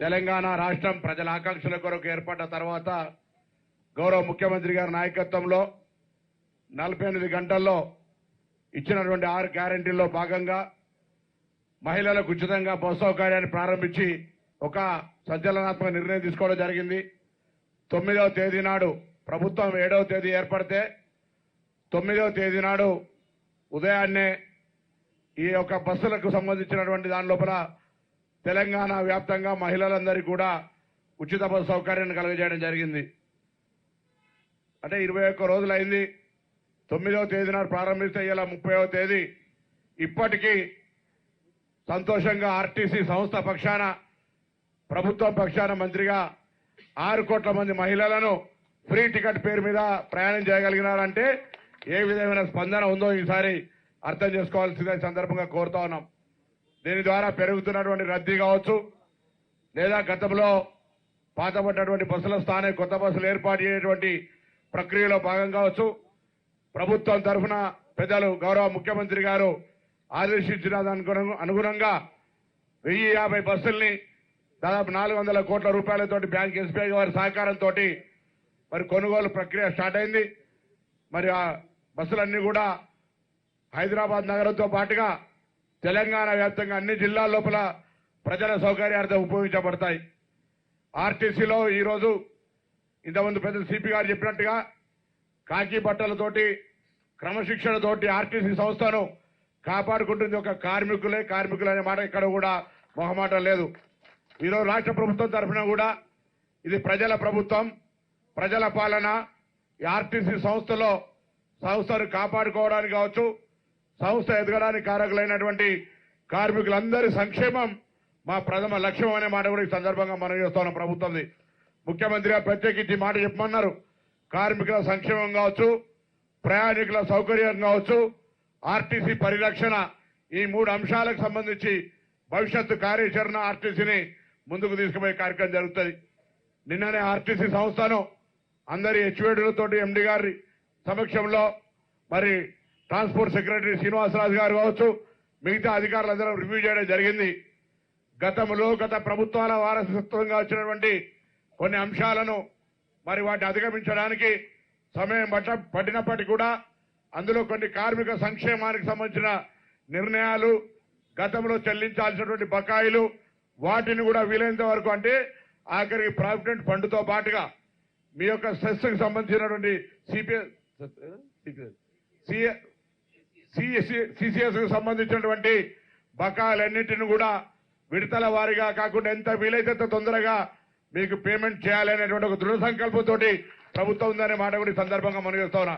తెలంగాణ రాష్ట్రం ప్రజల ఆకాంక్షల కొరకు ఏర్పడ్డ తర్వాత గౌరవ ముఖ్యమంత్రి గారి నాయకత్వంలో 48 గంటల్లో ఇచ్చినటువంటి 6 గ్యారెంటీల్లో భాగంగా మహిళలకు ఉచితంగా బస్సు సౌకర్యాన్ని ప్రారంభించి ఒక సంచలనాత్మక నిర్ణయం తీసుకోవడం జరిగింది. 9వ తేదీ నాడు ప్రభుత్వం 7వ తేదీ ఏర్పడితే 9వ తేదీ నాడు ఉదయాన్నే ఈ యొక్క బస్సులకు సంబంధించినటువంటి దాని లోపల తెలంగాణ వ్యాప్తంగా మహిళలందరికీ కూడా ఉచిత బస్సు సౌకర్యాన్ని కలుగజేయడం జరిగింది. అంటే 21 రోజులైంది. 9వ తేదీ నాడు ప్రారంభిస్తే ఇలా 30వ తేదీ ఇప్పటికీ సంతోషంగా ఆర్టీసీ సంస్థ పక్షాన ప్రభుత్వం పక్షాన మంత్రిగా 6 కోట్ల మంది మహిళలను ఫ్రీ టికెట్ పేరు మీద ప్రయాణం చేయగలిగినారంటే ఏ విధమైన స్పందన ఉందో ఈసారి అర్థం చేసుకోవాల్సిందే సందర్భంగా కోరుతా ఉన్నాం. దీని ద్వారా పెరుగుతున్నటువంటి రద్దీ కావచ్చు, లేదా గతంలో పాతపడ్డటువంటి బస్సుల స్థానం కొత్త బస్సులు ఏర్పాటు చేయటువంటి ప్రక్రియలో భాగం కావచ్చు. ప్రభుత్వం తరఫున పెద్దలు గౌరవ ముఖ్యమంత్రి గారు ఆదేశించిన అనుగుణంగా 1050 బస్సుల్ని దాదాపు 400 కోట్ల రూపాయలతోటి బ్యాంక్ ఎస్బీఐ వారి సహకారంతో మరి కొనుగోలు ప్రక్రియ స్టార్ట్ అయింది. మరి ఆ బస్సులన్నీ కూడా హైదరాబాద్ నగరంతో పాటుగా తెలంగాణ వ్యాప్తంగా అన్ని జిల్లాల లోపల ప్రజల సౌకర్యార్థం ఉపయోగించబడతాయి. ఆర్టీసీలో ఈరోజు ఇంతకుముందు పెద్ద సిపి గారు చెప్పినట్టుగా కాకి బట్టలతోటి క్రమశిక్షణతోటి ఆర్టీసీ సంస్థను కాపాడుకుంటుంది ఒక కార్మికులే. కార్మికులు అనే మాట ఇక్కడ కూడా మొహమాటం లేదు. ఈరోజు రాష్ట్ర ప్రభుత్వం తరఫున కూడా ఇది ప్రజల ప్రభుత్వం, ప్రజల పాలన. ఈ ఆర్టీసీ సంస్థను కాపాడుకోవడానికి కావచ్చు, సంస్థ ఎదగడానికి కారకులైనటువంటి కార్మికులందరి సంక్షేమం మా ప్రథమ లక్ష్యం అనే మాట కూడా ఈ సందర్భంగా మనం చేస్తున్నాం. ప్రభుత్వంది ముఖ్యమంత్రిగా ప్రత్యేకించి మాట చెప్పమన్నారు. కార్మికుల సంక్షేమం కావచ్చు, ప్రయాణికుల సౌకర్యం కావచ్చు, ఆర్టీసీ పరిరక్షణ, ఈ 3 అంశాలకు సంబంధించి భవిష్యత్తు కార్యాచరణ ఆర్టీసీని ముందుకు తీసుకుపోయే కార్యక్రమం జరుగుతుంది. నిన్ననే ఆర్టీసీ సంస్థను అందరి హెచ్వేడులతోటి ఎండి గారి సమక్షంలో మరి ట్రాన్స్పోర్ట్ సెక్రటరీ శ్రీనివాసరాజు గారు కావచ్చు, మిగతా అధికారులందరూ రివ్యూ చేయడం జరిగింది. గత ప్రభుత్వాల వారసత్వంగా వచ్చినటువంటి కొన్ని అంశాలను మరి వాటిని అధిగమించడానికి సమయం పట్టినప్పటికీ కూడా అందులో కొన్ని కార్మిక సంక్షేమానికి సంబంధించిన నిర్ణయాలు, గతంలో చెల్లించాల్సినటువంటి బకాయిలు, వాటిని కూడా వీలైనంత వరకు అంటే ఆఖరికి ప్రావిడెంట్ ఫండ్తో పాటుగా మీ యొక్క సెస్కు సంబంధించినటువంటి సిసిఎస్ కు సంబంధించినటువంటి బకాయిలన్నింటినీ కూడా విడతల వారీగా కాకుండా ఎంత వీలైతే తొందరగా మీకు పేమెంట్ చేయాలనేటువంటి ఒక దృఢ సంకల్పంతో ప్రభుత్వం ఉందనే మాట కూడా ఈ సందర్భంగా మనం చేస్తా ఉన్నా.